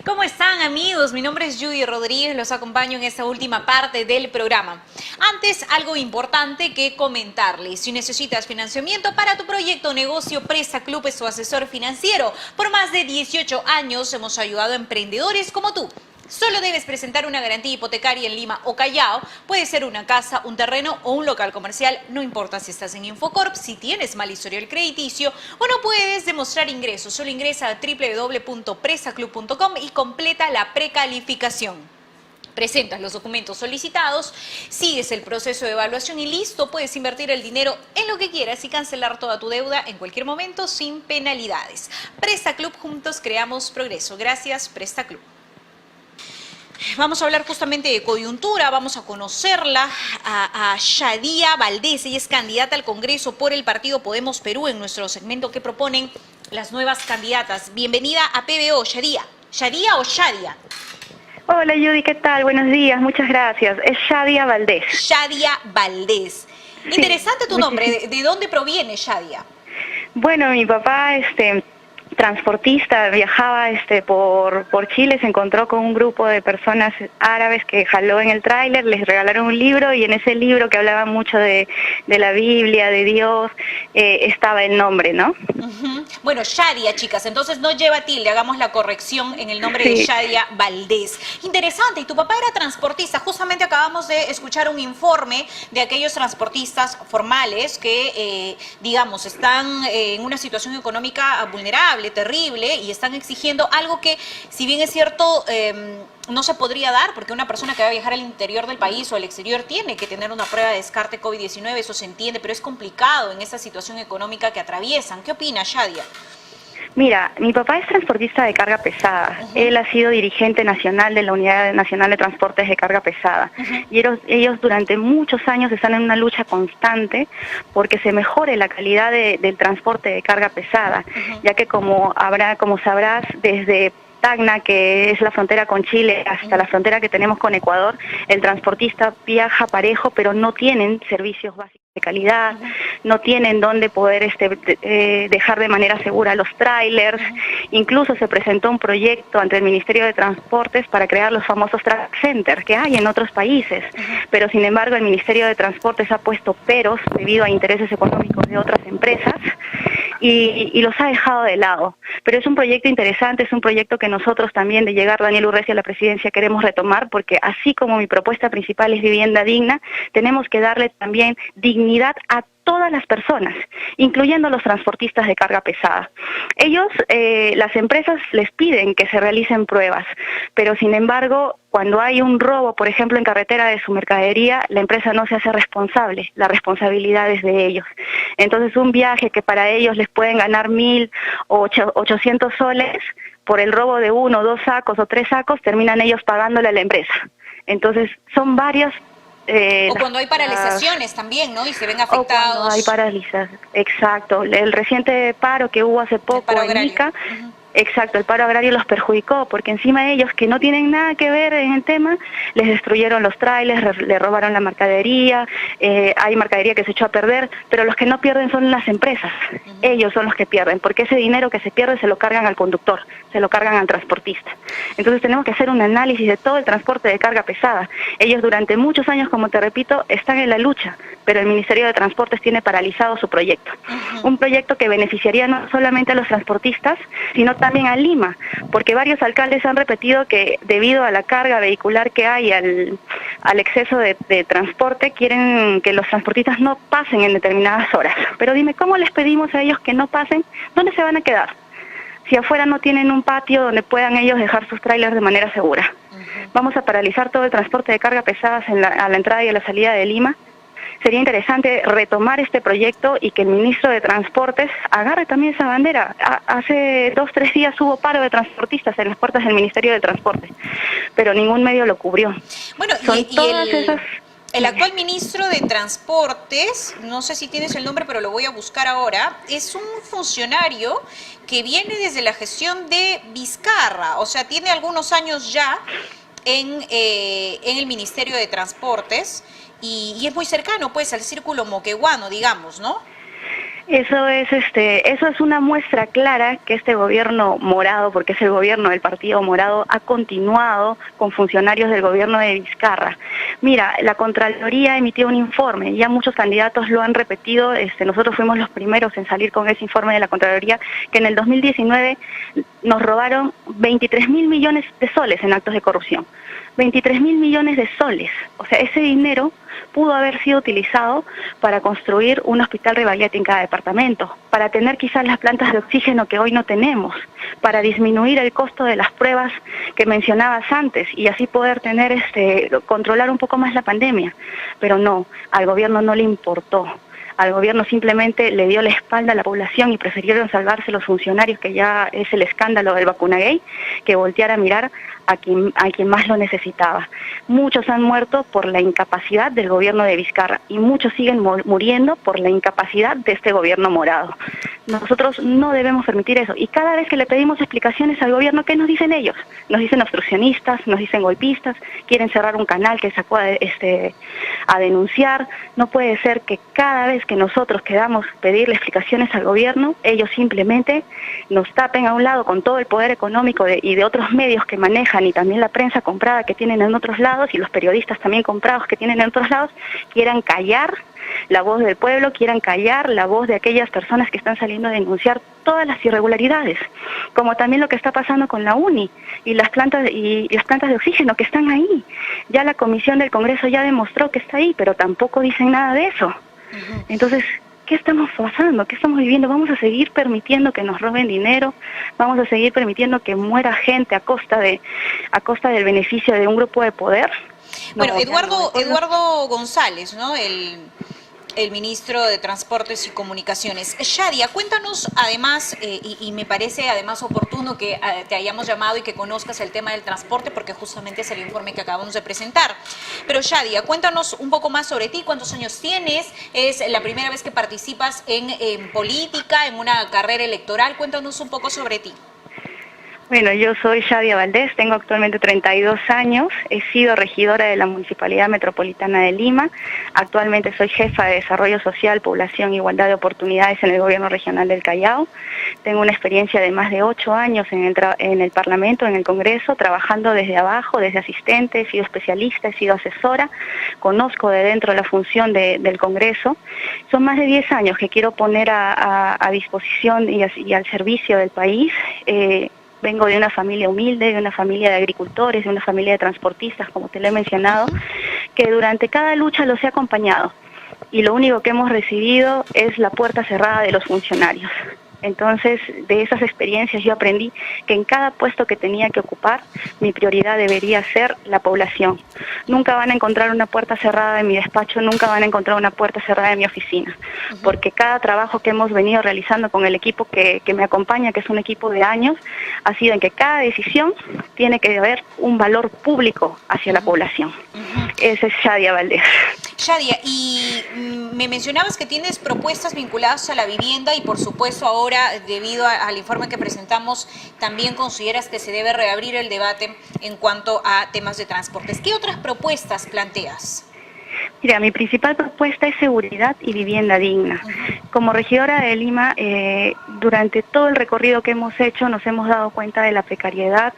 ¿Cómo están, amigos? Mi nombre es Judy Rodríguez, los acompaño en esta última parte del programa. Antes, algo importante que comentarles. Si necesitas financiamiento para tu proyecto o negocio, Presta Club es tu asesor financiero. Por más de 18 años hemos ayudado a emprendedores como tú. Solo debes presentar una garantía hipotecaria en Lima o Callao. Puede ser una casa, un terreno o un local comercial. No importa si estás en Infocorp, si tienes mal historial crediticio o no puedes demostrar ingresos. Solo ingresa a www.prestaclub.com y completa la precalificación. Presentas los documentos solicitados, sigues el proceso de evaluación y listo, puedes invertir el dinero en lo que quieras y cancelar toda tu deuda en cualquier momento sin penalidades. Presta Club, juntos creamos progreso. Gracias, Presta Club. Vamos a hablar justamente de coyuntura, vamos a conocerla a Shadia Valdés. Ella es candidata al Congreso por el partido Podemos Perú en nuestro segmento que proponen las nuevas candidatas. Bienvenida a PBO, Shadia. ¿Shadia o Shadia? Hola Judy, ¿qué tal? Buenos días, muchas gracias. Es Shadia Valdés. Shadia Valdés. Sí, Interesante tu nombre. ¿De dónde proviene Shadia? Bueno, mi papá, transportista, viajaba por Chile, se encontró con un grupo de personas árabes que jaló en el tráiler, les regalaron un libro y en ese libro que hablaba mucho de la Biblia, de Dios, estaba el nombre, ¿no? Bueno, Shadia, chicas, entonces no lleva tilde, hagamos la corrección en el nombre de Shadia Valdés. Interesante, y tu papá era transportista. Justamente acabamos de escuchar un informe de aquellos transportistas formales que, digamos, están en una situación económica vulnerable, terrible, y están exigiendo algo que, si bien es cierto, no se podría dar, porque una persona que va a viajar al interior del país o al exterior tiene que tener una prueba de descarte COVID-19, eso se entiende, pero es complicado en esta situación económica que atraviesan. ¿Qué opina, Shadia? Mira, mi papá es transportista de carga pesada. Él ha sido dirigente nacional de la Unidad Nacional de Transportes de Carga Pesada. Y ellos durante muchos años están en una lucha constante porque se mejore la calidad del transporte de carga pesada, ya que como sabrás, desde Tacna, que es la frontera con Chile, hasta la frontera que tenemos con Ecuador, el transportista viaja parejo, pero no tienen servicios básicos de calidad, no tienen dónde poder dejar de manera segura los trailers. Incluso se presentó un proyecto ante el Ministerio de Transportes para crear los famosos track centers que hay en otros países, pero sin embargo el Ministerio de Transportes ha puesto peros debido a intereses económicos de otras empresas y los ha dejado de lado. Pero es un proyecto interesante, es un proyecto que nosotros también, de llegar Daniel Urresti a la presidencia, queremos retomar, porque así como mi propuesta principal es vivienda digna, tenemos que darle también dignidad a todas las personas, incluyendo los transportistas de carga pesada. Ellos, las empresas les piden que se realicen pruebas, pero sin embargo, cuando hay un robo, por ejemplo, en carretera de su mercadería, la empresa no se hace responsable, la responsabilidad es de ellos. Entonces, un viaje que para ellos les pueden ganar 1.000 o 800 soles, por el robo de 1 o 2 sacos o 3 sacos, terminan ellos pagándole a la empresa. Entonces, son varios. O cuando hay paralizaciones también, ¿no? Y se ven afectados. O cuando hay paralizaciones, exacto. El reciente paro que hubo hace poco en Ica, exacto, el paro agrario los perjudicó, porque encima de ellos, que no tienen nada que ver en el tema, les destruyeron los trailers, le robaron la mercadería, hay mercadería que se echó a perder, pero los que no pierden son las empresas, ellos son los que pierden, porque ese dinero que se pierde se lo cargan al conductor, se lo cargan al transportista. Entonces tenemos que hacer un análisis de todo el transporte de carga pesada. Ellos durante muchos años, como te repito, están en la lucha, pero el Ministerio de Transportes tiene paralizado su proyecto. Un proyecto que beneficiaría no solamente a los transportistas, sino también a Lima, porque varios alcaldes han repetido que debido a la carga vehicular que hay, al exceso de transporte, quieren que los transportistas no pasen en determinadas horas. Pero dime, ¿cómo les pedimos a ellos que no pasen? ¿Dónde se van a quedar? Si afuera no tienen un patio donde puedan ellos dejar sus trailers de manera segura. Vamos a paralizar todo el transporte de carga pesadas a la entrada y a la salida de Lima. Sería interesante retomar este proyecto y que el ministro de Transportes agarre también esa bandera. Hace 2 o 3 días hubo paro de transportistas en las puertas del Ministerio de Transportes, pero ningún medio lo cubrió. Bueno, el actual ministro de Transportes, no sé si tienes el nombre, pero lo voy a buscar ahora, es un funcionario que viene desde la gestión de Vizcarra, o sea, tiene algunos años ya en el Ministerio de Transportes y es muy cercano, pues, al círculo moqueguano, digamos, ¿no? Eso es una muestra clara que este gobierno morado, porque es el gobierno del Partido Morado, ha continuado con funcionarios del gobierno de Vizcarra. Mira, la Contraloría emitió un informe, ya muchos candidatos lo han repetido, nosotros fuimos los primeros en salir con ese informe de la Contraloría, que en el 2019 nos robaron 23.000 millones de soles en actos de corrupción. 23.000 millones de soles, o sea, ese dinero pudo haber sido utilizado para construir un hospital Revalete en cada departamento, para tener quizás las plantas de oxígeno que hoy no tenemos, para disminuir el costo de las pruebas que mencionabas antes y así poder tener controlar un poco más la pandemia. Pero no, al gobierno no le importó. Al gobierno simplemente le dio la espalda a la población y prefirieron salvarse los funcionarios, que ya es el escándalo del vacunagate, que voltear a mirar a quien más lo necesitaba. Muchos han muerto por la incapacidad del gobierno de Vizcarra y muchos siguen muriendo por la incapacidad de este gobierno morado. Nosotros no debemos permitir eso y cada vez que le pedimos explicaciones al gobierno, ¿qué nos dicen ellos? Nos dicen obstruccionistas, nos dicen golpistas, quieren cerrar un canal que sacó a denunciar. No puede ser que cada vez que nosotros queramos pedirle explicaciones al gobierno, ellos simplemente nos tapen a un lado con todo el poder económico y de otros medios que manejan, y también la prensa comprada que tienen en otros lados y los periodistas también comprados que tienen en otros lados, quieran callar la voz del pueblo, quieran callar la voz de aquellas personas que están saliendo a denunciar todas las irregularidades, como también lo que está pasando con la UNI y las plantas de oxígeno que están ahí. Ya la comisión del Congreso ya demostró que está ahí, pero tampoco dicen nada de eso. Entonces, ¿qué estamos pasando? ¿Qué estamos viviendo? ¿Vamos a seguir permitiendo que nos roben dinero? ¿Vamos a seguir permitiendo que muera gente a costa del beneficio de un grupo de poder? Bueno, Eduardo González, ¿no? El ministro de Transportes y Comunicaciones. Shadia, cuéntanos además, y me parece además oportuno que te hayamos llamado y que conozcas el tema del transporte, porque justamente es el informe que acabamos de presentar. Pero Shadia, cuéntanos un poco más sobre ti, cuántos años tienes, es la primera vez que participas en política, en una carrera electoral, cuéntanos un poco sobre ti. Bueno, yo soy Shadia Valdés, tengo actualmente 32 años, he sido regidora de la Municipalidad Metropolitana de Lima, actualmente soy jefa de Desarrollo Social, Población e Igualdad de Oportunidades en el Gobierno Regional del Callao. Tengo una experiencia de más de 8 años en el Parlamento, en el Congreso, trabajando desde abajo, desde asistente, he sido especialista, he sido asesora, conozco de dentro la función del Congreso. Son más de 10 años que quiero poner a disposición y al servicio del país. Vengo de una familia humilde, de una familia de agricultores, de una familia de transportistas, como te lo he mencionado, que durante cada lucha los he acompañado. Y lo único que hemos recibido es la puerta cerrada de los funcionarios. Entonces, de esas experiencias yo aprendí que en cada puesto que tenía que ocupar, mi prioridad debería ser la población. Nunca van a encontrar una puerta cerrada en mi despacho, nunca van a encontrar una puerta cerrada en mi oficina, porque cada trabajo que hemos venido realizando con el equipo que me acompaña, que es un equipo de años, ha sido en que cada decisión tiene que haber un valor público hacia la población. Ese es Shadia Valdés. Shadia, y me mencionabas que tienes propuestas vinculadas a la vivienda y por supuesto ahora, debido al informe que presentamos, también consideras que se debe reabrir el debate en cuanto a temas de transportes. ¿Qué otras propuestas planteas? Mira, mi principal propuesta es seguridad y vivienda digna. Como regidora de Lima, durante todo el recorrido que hemos hecho nos hemos dado cuenta de la precariedad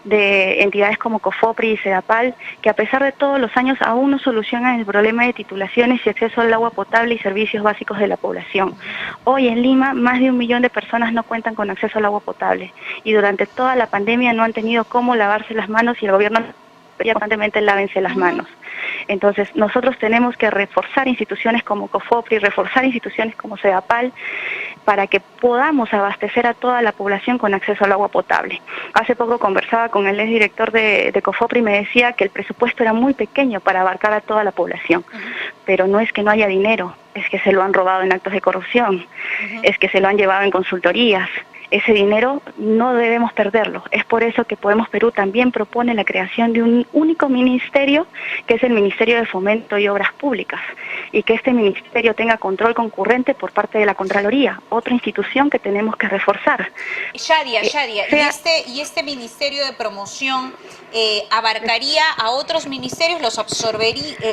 de entidades como COFOPRI y SEDAPAL, que a pesar de todos los años aún no solucionan el problema de titulaciones y acceso al agua potable y servicios básicos de la población. Hoy en Lima, más de 1 millón de personas no cuentan con acceso al agua potable y durante toda la pandemia no han tenido cómo lavarse las manos y el gobierno constantemente lávense las manos. Entonces, nosotros tenemos que reforzar instituciones como COFOPRI, reforzar instituciones como SEDAPAL, para que podamos abastecer a toda la población con acceso al agua potable. Hace poco conversaba con el exdirector de COFOPRI y me decía que el presupuesto era muy pequeño para abarcar a toda la población, pero no es que no haya dinero, es que se lo han robado en actos de corrupción, es que se lo han llevado en consultorías, ese dinero no debemos perderlo. Es por eso que Podemos Perú también propone la creación de un único ministerio, que es el Ministerio de Fomento y Obras Públicas, y que este ministerio tenga control concurrente por parte de la Contraloría, otra institución que tenemos que reforzar. Shadia, ¿y este Ministerio de Promoción abarcaría a otros ministerios,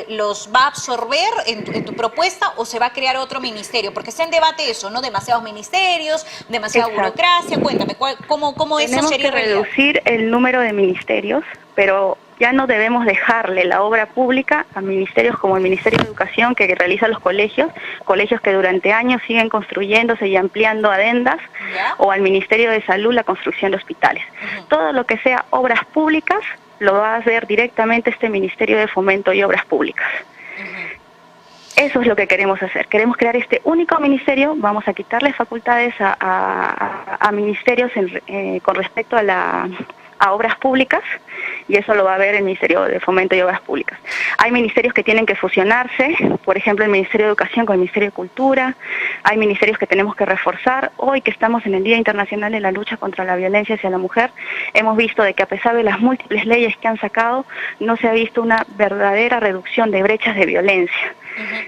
los va a absorber en tu propuesta o se va a crear otro ministerio? Porque está en debate eso, ¿no? Demasiados ministerios, demasiada burocracia. Cuéntame, ¿cómo eso sería? Tenemos que reducir el número de ministerios, pero ya no debemos dejarle la obra pública a ministerios como el Ministerio de Educación, que realiza los colegios que durante años siguen construyéndose y ampliando adendas, o al Ministerio de Salud la construcción de hospitales. Todo lo que sea obras públicas lo va a hacer directamente este Ministerio de Fomento y Obras Públicas. Eso es lo que queremos hacer. Queremos crear este único ministerio. Vamos a quitarle facultades a ministerios con respecto a obras públicas, y eso lo va a ver el Ministerio de Fomento y Obras Públicas. Hay ministerios que tienen que fusionarse, por ejemplo el Ministerio de Educación con el Ministerio de Cultura. Hay ministerios que tenemos que reforzar. Hoy que estamos en el Día Internacional de la Lucha contra la Violencia hacia la Mujer, hemos visto de que a pesar de las múltiples leyes que han sacado, no se ha visto una verdadera reducción de brechas de violencia.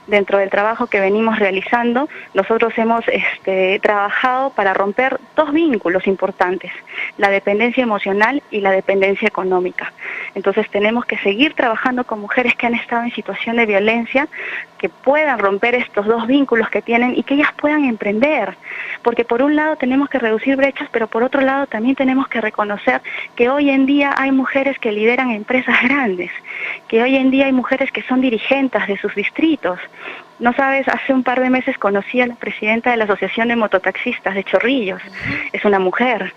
Dentro del trabajo que venimos realizando, nosotros hemos trabajado para romper dos vínculos importantes: la dependencia emocional y la dependencia económica. Entonces tenemos que seguir trabajando con mujeres que han estado en situación de violencia, que puedan romper estos dos vínculos que tienen y que ellas puedan emprender. Porque por un lado tenemos que reducir brechas, pero por otro lado también tenemos que reconocer que hoy en día hay mujeres que lideran empresas grandes, que hoy en día hay mujeres que son dirigentes de sus distritos. No sabes, hace un par de meses conocí a la presidenta de la Asociación de Mototaxistas de Chorrillos. Es una mujer.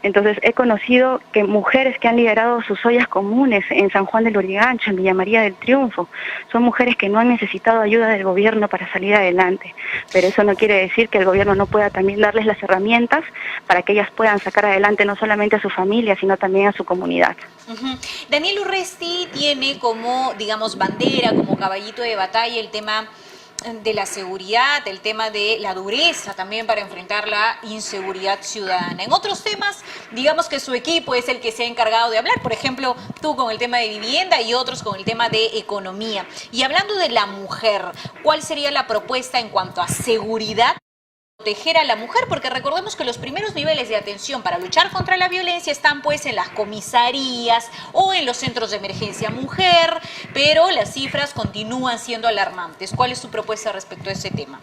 Entonces he conocido que mujeres que han liderado sus ollas comunes en San Juan del Lurigancho, en Villa María del Triunfo, son mujeres que no han necesitado ayuda del gobierno para salir adelante. Pero eso no quiere decir que el gobierno no pueda también darles las herramientas para que ellas puedan sacar adelante no solamente a su familia, sino también a su comunidad. Daniel Urresti tiene como, digamos, bandera, como caballito de batalla el tema de la seguridad, el tema de la dureza también para enfrentar la inseguridad ciudadana. En otros temas, digamos que su equipo es el que se ha encargado de hablar, por ejemplo, tú con el tema de vivienda y otros con el tema de economía. Y hablando de la mujer, ¿cuál sería la propuesta en cuanto a seguridad? Proteger a la mujer, porque recordemos que los primeros niveles de atención para luchar contra la violencia están pues en las comisarías o en los centros de emergencia mujer, pero las cifras continúan siendo alarmantes. ¿Cuál es su propuesta respecto a ese tema?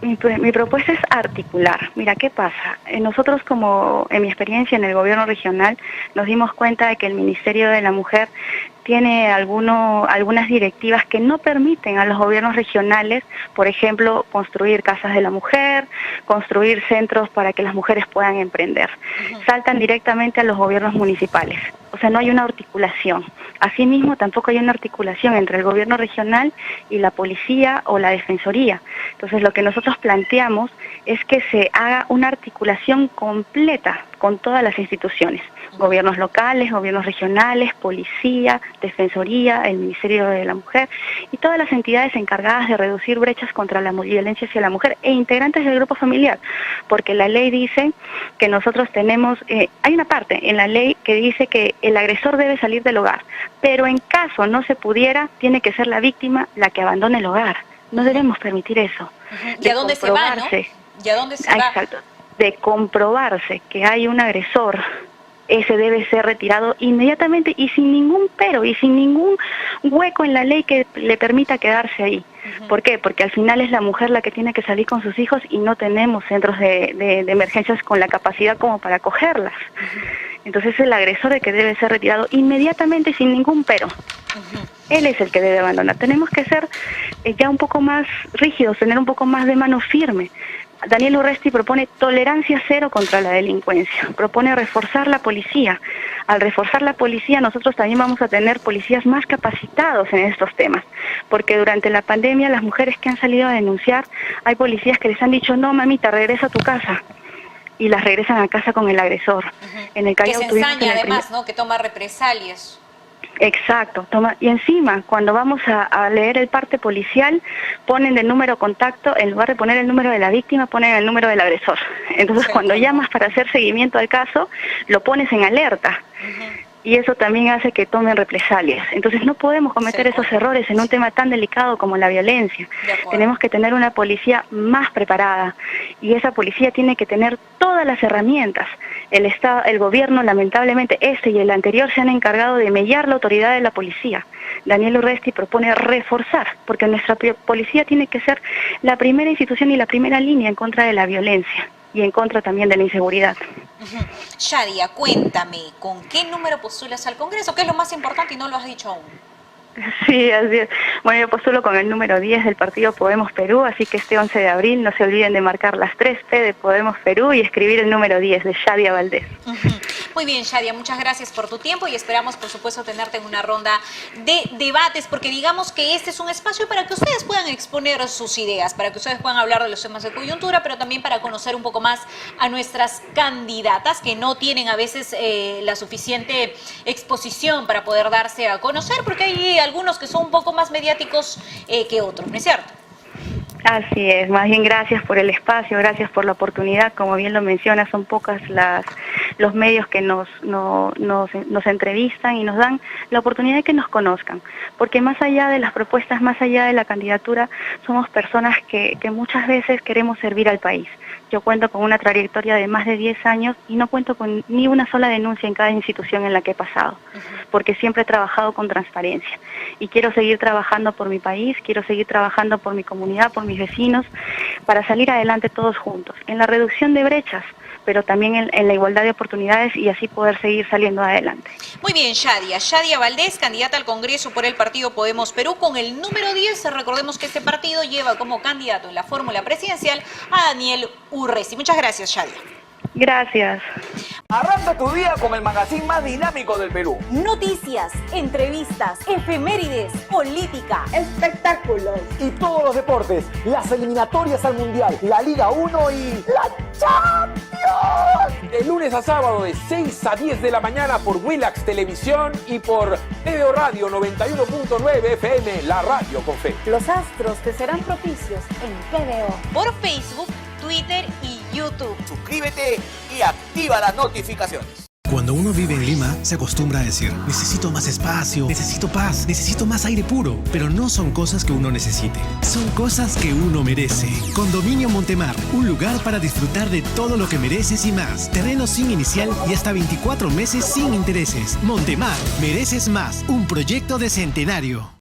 Mi propuesta es articular. Mira, ¿qué pasa? Nosotros, como en mi experiencia en el gobierno regional, nos dimos cuenta de que el Ministerio de la Mujer tiene algunas directivas que no permiten a los gobiernos regionales, por ejemplo, construir casas de la mujer, construir centros para que las mujeres puedan emprender. Saltan directamente a los gobiernos municipales. O sea, no hay una articulación. Asimismo, tampoco hay una articulación entre el gobierno regional y la policía o la defensoría. Entonces, lo que nosotros planteamos es que se haga una articulación completa con todas las instituciones. Gobiernos locales, gobiernos regionales, policía, defensoría, el Ministerio de la Mujer y todas las entidades encargadas de reducir brechas contra la violencia hacia la mujer e integrantes del grupo familiar, porque la ley dice que nosotros tenemos, hay una parte en la ley que dice que el agresor debe salir del hogar, pero en caso no se pudiera, tiene que ser la víctima la que abandone el hogar. No debemos permitir eso. ¿Y a dónde se va, no? ¿Y a dónde se va? Exacto. De comprobarse que hay un agresor, ese debe ser retirado inmediatamente y sin ningún pero y sin ningún hueco en la ley que le permita quedarse ahí. ¿Por qué? Porque al final es la mujer la que tiene que salir con sus hijos y no tenemos centros de emergencias con la capacidad como para acogerlas. Entonces es el agresor el que debe ser retirado inmediatamente sin ningún pero. Él es el que debe abandonar. Tenemos que ser ya un poco más rígidos, tener un poco más de mano firme. Daniel Urresti propone tolerancia cero contra la delincuencia, propone reforzar la policía. Al reforzar la policía, nosotros también vamos a tener policías más capacitados en estos temas, porque durante la pandemia las mujeres que han salido a denunciar, hay policías que les han dicho, no mamita, regresa a tu casa, y las regresan a casa con el agresor. En el Callao que se ensaña además, ¿no? Que toma represalias. Exacto, toma, y encima cuando vamos a leer el parte policial ponen el número contacto, en lugar de poner el número de la víctima ponen el número del agresor. Entonces cuando llamas para hacer seguimiento al caso lo pones en alerta. Y eso también hace que tomen represalias. Entonces no podemos cometer esos errores en un tema tan delicado como la violencia. Tenemos que tener una policía más preparada y esa policía tiene que tener todas las herramientas. El Estado, el gobierno, lamentablemente, este y el anterior se han encargado de mellar la autoridad de la policía. Daniel Urresti propone reforzar, porque nuestra policía tiene que ser la primera institución y la primera línea en contra de la violencia y en contra también de la inseguridad. Shadia, cuéntame, ¿con qué número postulas al Congreso? ¿Qué es lo más importante y no lo has dicho aún? Sí, así es. Bueno, yo postulo con el número 10 del partido Podemos Perú, así que este 11 de abril no se olviden de marcar las 3P de Podemos Perú y escribir el número 10 de Shadia Valdés. Muy bien, Shadia, muchas gracias por tu tiempo y esperamos, por supuesto, tenerte en una ronda de debates, porque digamos que este es un espacio para que ustedes puedan exponer sus ideas, para que ustedes puedan hablar de los temas de coyuntura, pero también para conocer un poco más a nuestras candidatas que no tienen a veces la suficiente exposición para poder darse a conocer, porque hay algunos que son un poco más mediáticos que otros, ¿no es cierto? Así es, más bien gracias por el espacio, gracias por la oportunidad, como bien lo menciona, son pocas los medios que nos entrevistan y nos dan la oportunidad de que nos conozcan, porque más allá de las propuestas, más allá de la candidatura, somos personas que muchas veces queremos servir al país. Yo cuento con una trayectoria de más de 10 años y no cuento con ni una sola denuncia en cada institución en la que he pasado, porque siempre he trabajado con transparencia y quiero seguir trabajando por mi país, quiero seguir trabajando por mi comunidad, por mis vecinos, para salir adelante todos juntos, en la reducción de brechas, pero también en la igualdad de oportunidades y así poder seguir saliendo adelante. Muy bien, Shadia. Shadia Valdés, candidata al Congreso por el partido Podemos Perú, con el número 10. Recordemos que este partido lleva como candidato en la fórmula presidencial a Daniel Urresti. Muchas gracias, Shadia. Gracias. Arranca tu día con el magazín más dinámico del Perú. Noticias, entrevistas, efemérides, política, espectáculos y todos los deportes, las eliminatorias al Mundial, la Liga 1 y la Champions. De lunes a sábado de 6 a 10 de la mañana por Willax Televisión y por TVO Radio 91.9 FM, la radio con fe. Los astros te serán propicios en TVO. Por Facebook, Twitter y YouTube. Suscríbete y activa las notificaciones. Cuando uno vive en Lima, se acostumbra a decir, necesito más espacio, necesito paz, necesito más aire puro. Pero no son cosas que uno necesite, son cosas que uno merece. Condominio Montemar, un lugar para disfrutar de todo lo que mereces y más. Terreno sin inicial y hasta 24 meses sin intereses. Montemar, mereces más, un proyecto de centenario.